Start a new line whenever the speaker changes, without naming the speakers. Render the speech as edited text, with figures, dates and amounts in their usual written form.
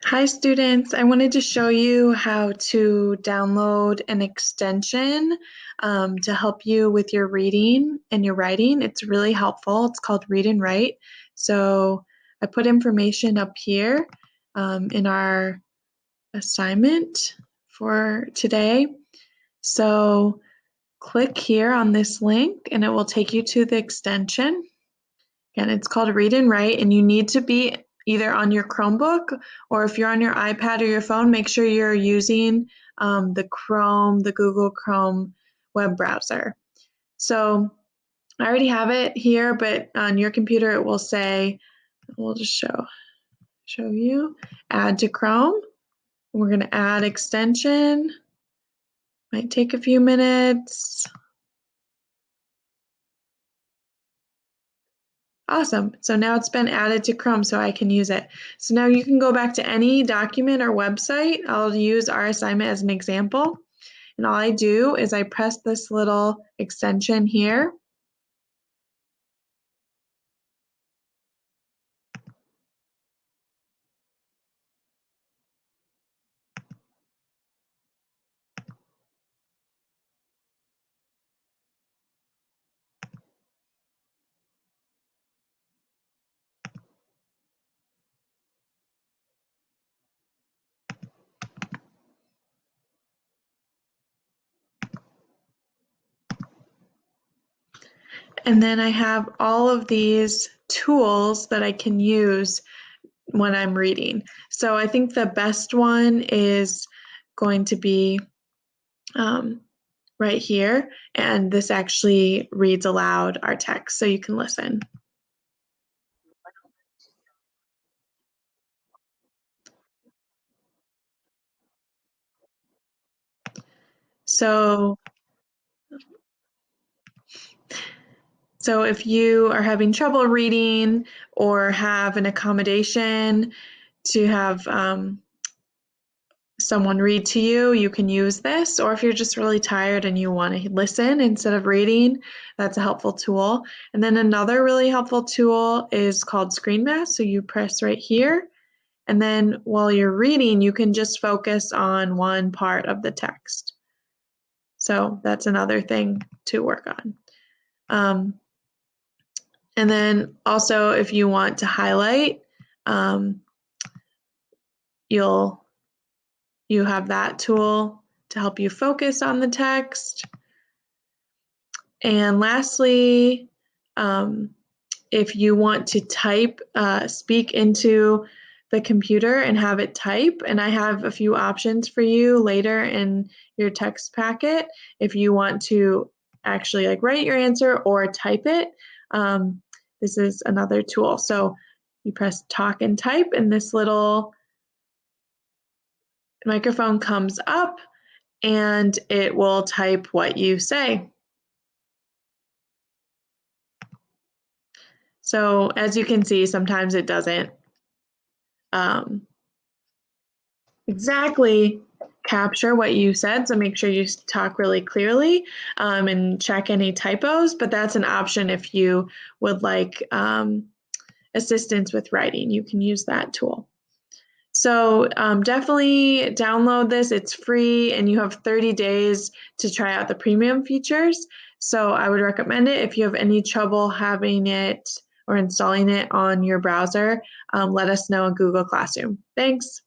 Hi students, I wanted to show you how to download an extension to help you with your reading and your writing. It's really helpful. It's called Read and Write. So I put information up here in our assignment for today. So click here on this link and it will take you to the extension. And it's called Read and Write, and you need to be either on your Chromebook or if you're on your iPad or your phone, make sure you're using the Google Chrome web browser. So I already have it here, but on your computer it will say, we'll just show you, add to Chrome. We're going to add extension. Might take a few minutes. Awesome. So now it's been added to Chrome so I can use it. So now you can go back to any document or website. I'll use our assignment as an example. And all I do is I press this little extension here. And then I have all of these tools that I can use when I'm reading. So I think the best one is going to be right here. And this actually reads aloud our text so you can listen. So if you are having trouble reading or have an accommodation to have someone read to you, you can use this. Or if you're just really tired and you want to listen instead of reading, that's a helpful tool. And then another really helpful tool is called Screen Mask. So you press right here, and then while you're reading, you can just focus on one part of the text. So that's another thing to work on. And then also if you want to highlight, you have that tool to help you focus on the text. And lastly, if you want to type, speak into the computer and have it type, and I have a few options for you later in your text packet if you want to actually like write your answer or type it. This is another tool. So you press talk and type and this little microphone comes up and it will type what you say. So as you can see, sometimes it doesn't exactly capture what you said, so make sure you talk really clearly and check any typos, but that's an option if you would like assistance with writing. You can use that tool. So definitely download this. It's free and you have 30 days to try out the premium features. So I would recommend it. If you have any trouble having it or installing it on your browser, let us know in Google Classroom. Thanks.